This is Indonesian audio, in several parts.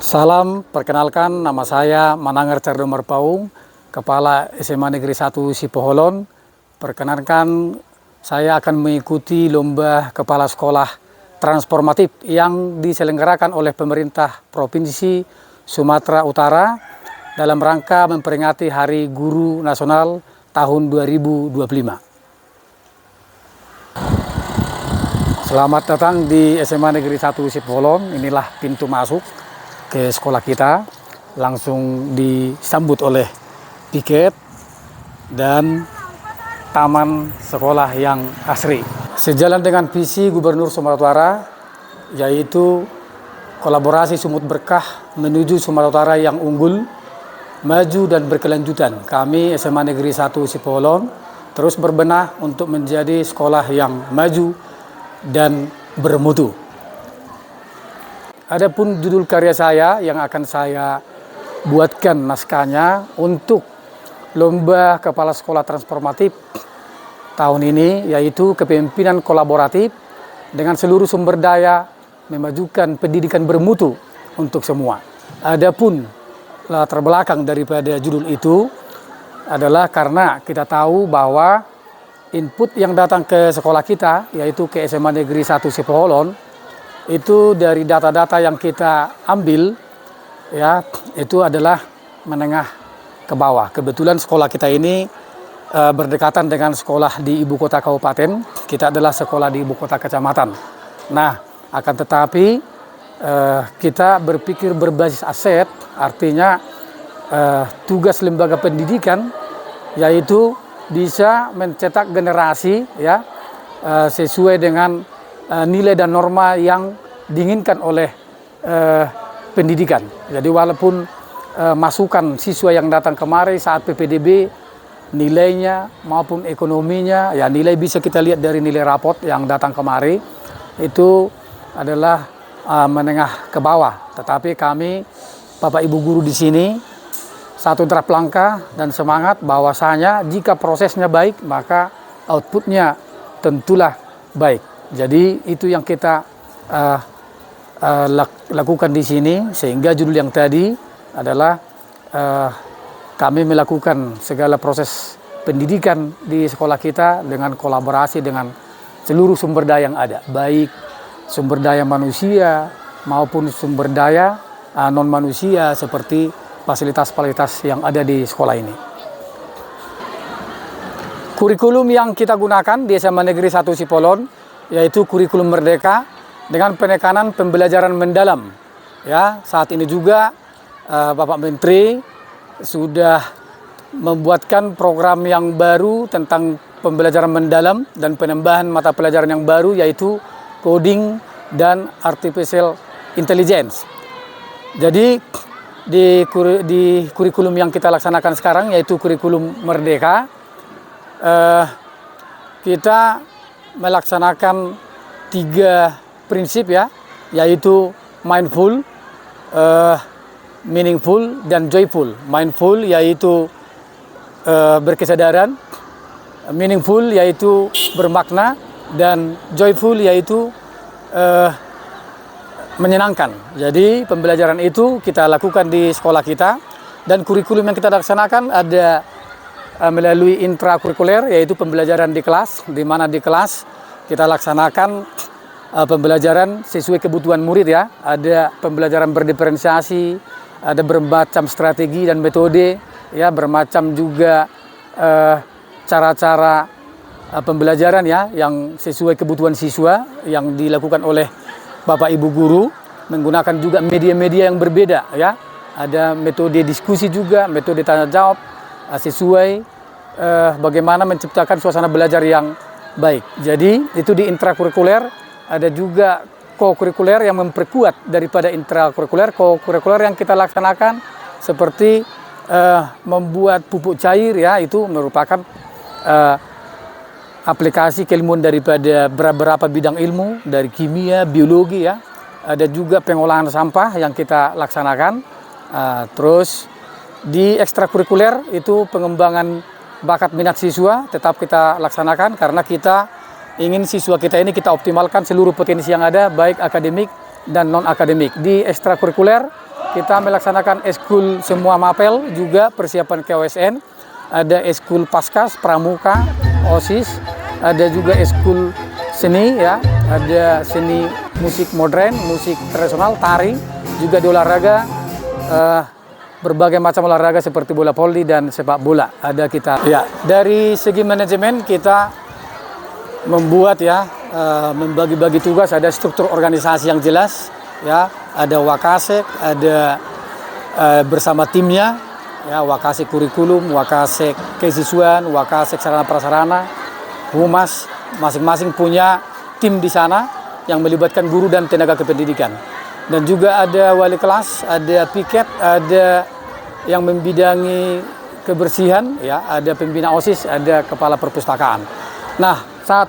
Salam, perkenalkan nama saya Manangar Cardomar Paung, Kepala SMA Negeri 1 Sipoholon. Perkenalkan saya akan mengikuti lomba kepala sekolah transformatif yang diselenggarakan oleh pemerintah Provinsi Sumatera Utara dalam rangka memperingati Hari Guru Nasional tahun 2025. Selamat datang di SMA Negeri 1 Sipoholon. Inilah pintu masuk ke sekolah kita, langsung disambut oleh piket dan taman sekolah yang asri. Sejalan dengan visi Gubernur Sumatera Utara, yaitu kolaborasi sumut berkah menuju Sumatera Utara yang unggul, maju dan berkelanjutan. Kami SMA Negeri 1 Sipoholon terus berbenah untuk menjadi sekolah yang maju dan bermutu. Adapun judul karya saya yang akan saya buatkan naskahnya untuk lomba kepala sekolah transformatif tahun ini, yaitu kepemimpinan kolaboratif dengan seluruh sumber daya memajukan pendidikan bermutu untuk semua. Adapun latar belakang daripada judul itu adalah karena kita tahu bahwa input yang datang ke sekolah kita, yaitu ke SMA Negeri 1 Sipoholon, itu dari data-data yang kita ambil, ya, itu adalah menengah ke bawah. Kebetulan sekolah kita ini berdekatan dengan sekolah di ibu kota kabupaten. Kita adalah sekolah di ibu kota kecamatan. Nah, akan tetapi kita berpikir berbasis aset, artinya tugas lembaga pendidikan yaitu bisa mencetak generasi, ya, sesuai dengan nilai dan norma yang diinginkan oleh pendidikan. Jadi walaupun masukan siswa yang datang kemari saat PPDB, nilainya maupun ekonominya, ya nilai bisa kita lihat dari nilai rapot yang datang kemari, itu adalah menengah ke bawah. Tetapi kami, Bapak Ibu guru di sini, satu draft langkah dan semangat bahwasanya jika prosesnya baik, maka outputnya tentulah baik. Jadi itu yang kita lakukan di sini, sehingga judul yang tadi adalah kami melakukan segala proses pendidikan di sekolah kita dengan kolaborasi dengan seluruh sumber daya yang ada, baik sumber daya manusia maupun sumber daya non manusia seperti fasilitas-fasilitas yang ada di sekolah ini. Kurikulum yang kita gunakan di SMA Negeri 1 Sipoholon yaitu kurikulum merdeka dengan penekanan pembelajaran mendalam. Ya, saat ini juga Bapak Menteri sudah membuatkan program yang baru tentang pembelajaran mendalam dan penambahan mata pelajaran yang baru, yaitu coding dan artificial intelligence. Jadi di kurikulum yang kita laksanakan sekarang, yaitu kurikulum merdeka, kita melaksanakan 3 prinsip, ya, yaitu mindful, meaningful, dan joyful. Mindful yaitu berkesadaran, meaningful yaitu bermakna, dan joyful yaitu menyenangkan. Jadi pembelajaran itu kita lakukan di sekolah kita, dan kurikulum yang kita laksanakan ada melalui intrakurikuler, yaitu pembelajaran di kelas, di mana di kelas kita laksanakan pembelajaran sesuai kebutuhan murid, ya. Ada pembelajaran berdiferensiasi, ada bermacam strategi dan metode, ya, bermacam juga cara-cara pembelajaran, ya, yang sesuai kebutuhan siswa yang dilakukan oleh Bapak Ibu guru, menggunakan juga media-media yang berbeda, ya. Ada metode diskusi juga, metode tanya jawab, sesuai bagaimana menciptakan suasana belajar yang baik. Jadi itu di intrakurikuler. Ada juga co-kurikuler yang memperkuat daripada intrakurikuler. Co-kurikuler yang kita laksanakan seperti membuat pupuk cair, ya, itu merupakan aplikasi keilmuan daripada beberapa bidang ilmu dari kimia, biologi, ya. Ada juga pengolahan sampah yang kita laksanakan. Terus di ekstrakurikuler itu pengembangan bakat minat siswa tetap kita laksanakan, karena kita ingin siswa kita ini kita optimalkan seluruh potensi yang ada, baik akademik dan non akademik. Di ekstrakurikuler kita melaksanakan eskul semua mapel, juga persiapan KWSN, ada eskul Paskas, Pramuka, OSIS, ada juga eskul seni ya, ada seni musik modern, musik tradisional, tari, juga di olahraga berbagai macam olahraga seperti bola voli dan sepak bola ada kita. Ya, dari segi manajemen kita membuat ya, membagi-bagi tugas, ada struktur organisasi yang jelas ya, ada Wakasek, ada bersama timnya ya, Wakasek kurikulum, Wakasek kesiswaan, Wakasek sarana prasarana, humas, masing-masing punya tim di sana yang melibatkan guru dan tenaga kependidikan. Dan juga ada wali kelas, ada piket, ada yang membidangi kebersihan, ya, ada pembina OSIS, ada kepala perpustakaan. Nah, saat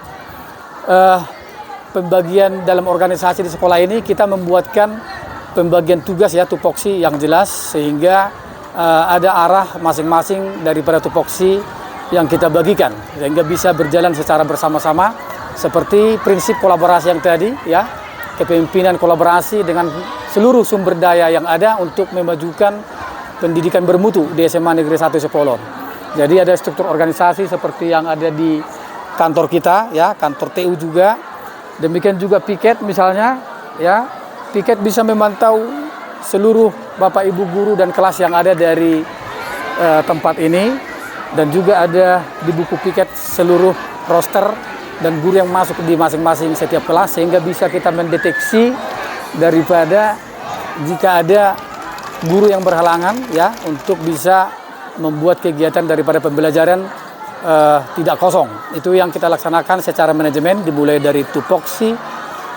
pembagian dalam organisasi di sekolah ini, kita membuatkan pembagian tugas ya, tupoksi yang jelas, sehingga ada arah masing-masing daripada tupoksi yang kita bagikan, sehingga bisa berjalan secara bersama-sama, seperti prinsip kolaborasi yang tadi ya, kepemimpinan kolaborasi dengan seluruh sumber daya yang ada untuk memajukan pendidikan bermutu di SMA Negeri 1 Sepolon. Jadi ada struktur organisasi seperti yang ada di kantor kita ya, kantor TU juga. Demikian juga piket misalnya ya, piket bisa memantau seluruh Bapak Ibu guru dan kelas yang ada dari tempat ini, dan juga ada di buku piket seluruh roster dan guru yang masuk di masing-masing setiap kelas, sehingga bisa kita mendeteksi daripada jika ada guru yang berhalangan ya, untuk bisa membuat kegiatan daripada pembelajaran tidak kosong. Itu yang kita laksanakan secara manajemen, dimulai dari tupoksi,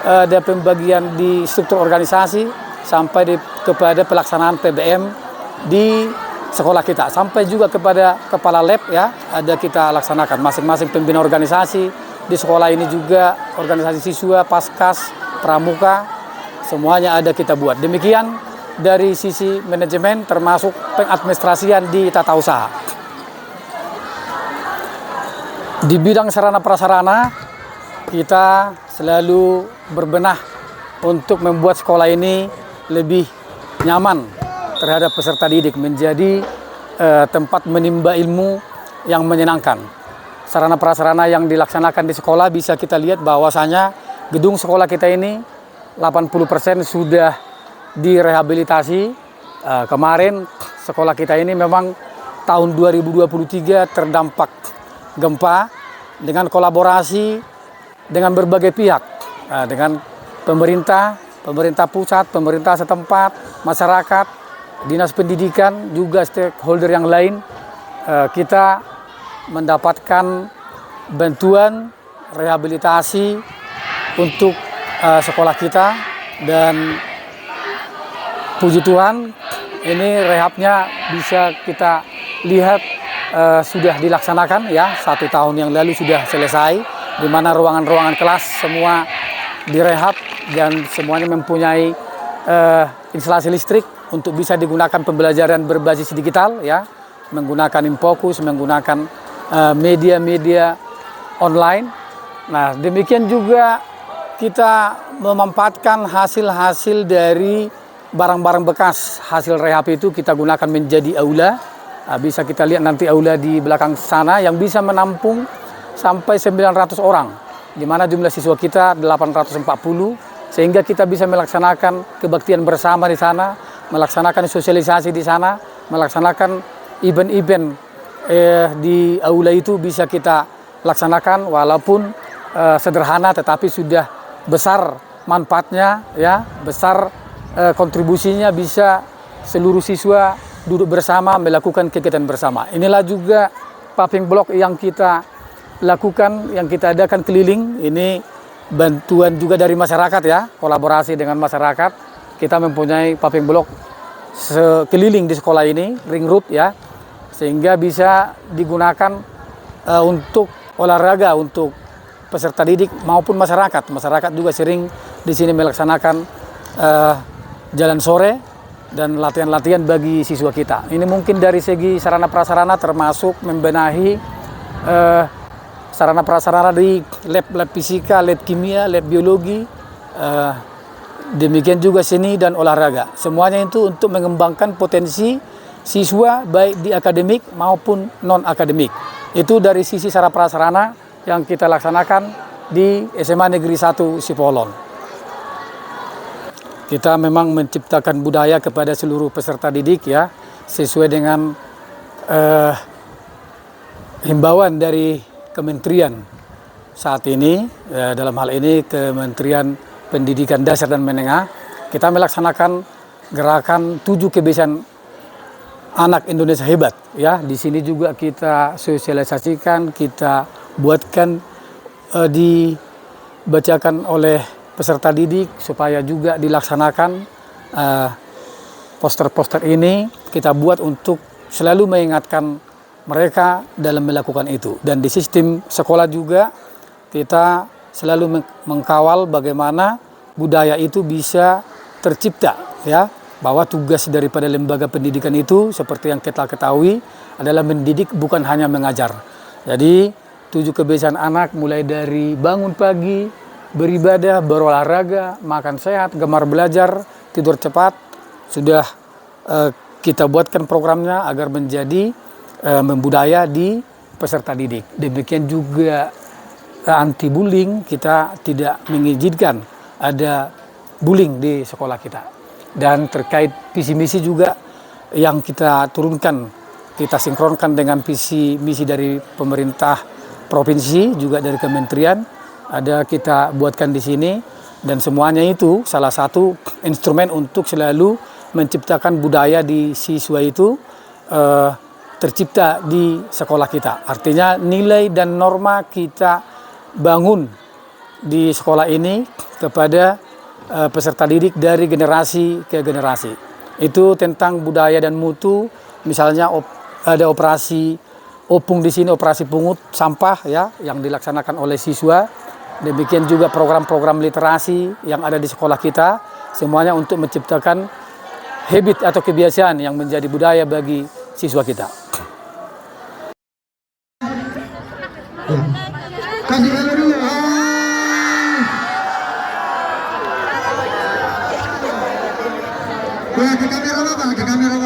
ada pembagian di struktur organisasi, sampai kepada pelaksanaan PBM di sekolah kita, sampai juga kepada kepala lab ya, ada kita laksanakan. Masing-masing pembina organisasi di sekolah ini juga, organisasi siswa, Paskas, Pramuka, semuanya ada kita buat. Demikian dari sisi manajemen, termasuk pengadministrasian di tata usaha. Di bidang sarana prasarana, kita selalu berbenah untuk membuat sekolah ini lebih nyaman terhadap peserta didik, menjadi tempat menimba ilmu yang menyenangkan. Sarana prasarana yang dilaksanakan di sekolah bisa kita lihat bahwasanya gedung sekolah kita ini 80% sudah direhabilitasi. Kemarin sekolah kita ini memang tahun 2023 terdampak gempa, dengan kolaborasi dengan berbagai pihak, dengan pemerintah pusat, pemerintah setempat, masyarakat, dinas pendidikan, juga stakeholder yang lain, kita mendapatkan bantuan rehabilitasi untuk sekolah kita, dan puji Tuhan ini rehabnya bisa kita lihat sudah dilaksanakan ya, 1 tahun yang lalu sudah selesai, di mana ruangan-ruangan kelas semua direhab dan semuanya mempunyai instalasi listrik untuk bisa digunakan pembelajaran berbasis digital ya, menggunakan Infokus, menggunakan media-media online. Nah, demikian juga kita memanfaatkan hasil-hasil dari barang-barang bekas hasil rehab itu, kita gunakan menjadi aula. Bisa kita lihat nanti aula di belakang sana yang bisa menampung sampai 900 orang, di mana jumlah siswa kita 840, sehingga kita bisa melaksanakan kebaktian bersama di sana, melaksanakan sosialisasi di sana, melaksanakan event-event di aula itu bisa kita laksanakan, walaupun sederhana tetapi sudah besar manfaatnya ya, besar kontribusinya, bisa seluruh siswa duduk bersama melakukan kegiatan bersama. Inilah juga paving block yang kita lakukan, yang kita adakan keliling. Ini bantuan juga dari masyarakat ya, kolaborasi dengan masyarakat. Kita mempunyai paving block sekeliling di sekolah ini, ring road ya, sehingga bisa digunakan untuk olahraga untuk peserta didik maupun masyarakat. Masyarakat juga sering di sini melaksanakan jalan sore dan latihan-latihan bagi siswa kita. Ini mungkin dari segi sarana prasarana, termasuk membenahi sarana prasarana di lab fisika, lab kimia, lab biologi, demikian juga seni dan olahraga. Semuanya itu untuk mengembangkan potensi siswa baik di akademik maupun non-akademik. Itu dari sisi sarana prasarana yang kita laksanakan di SMA Negeri 1 Sipolon. Kita memang menciptakan budaya kepada seluruh peserta didik ya, sesuai dengan himbauan dari kementerian saat ini, dalam hal ini Kementerian Pendidikan Dasar dan Menengah. Kita melaksanakan gerakan 7 kebiasaan anak Indonesia hebat ya. Di sini juga kita sosialisasikan, kita buatkan, dibacakan oleh peserta didik supaya juga dilaksanakan. Poster-poster ini kita buat untuk selalu mengingatkan mereka dalam melakukan itu. Dan di sistem sekolah juga kita selalu mengkawal bagaimana budaya itu bisa tercipta ya, bahwa tugas daripada lembaga pendidikan itu seperti yang kita ketahui adalah mendidik, bukan hanya mengajar. Jadi 7 kebiasaan anak mulai dari bangun pagi, beribadah, berolahraga, makan sehat, gemar belajar, tidur cepat, sudah kita buatkan programnya agar menjadi membudaya di peserta didik. Demikian juga anti bullying, kita tidak mengizinkan ada bullying di sekolah kita. Dan terkait visi misi juga yang kita turunkan, kita sinkronkan dengan visi misi dari pemerintah provinsi juga dari kementerian, ada kita buatkan di sini. Dan semuanya itu salah satu instrumen untuk selalu menciptakan budaya di siswa itu tercipta di sekolah kita. Artinya nilai dan norma kita bangun di sekolah ini kepada peserta didik dari generasi ke generasi. Itu tentang budaya dan mutu. Misalnya ada operasi opung di sini, operasi pungut sampah ya, yang dilaksanakan oleh siswa. Demikian juga program-program literasi yang ada di sekolah kita, semuanya untuk menciptakan habit atau kebiasaan yang menjadi budaya bagi siswa kita. Kasih dulu. Ke kamera Bapak, ke kamera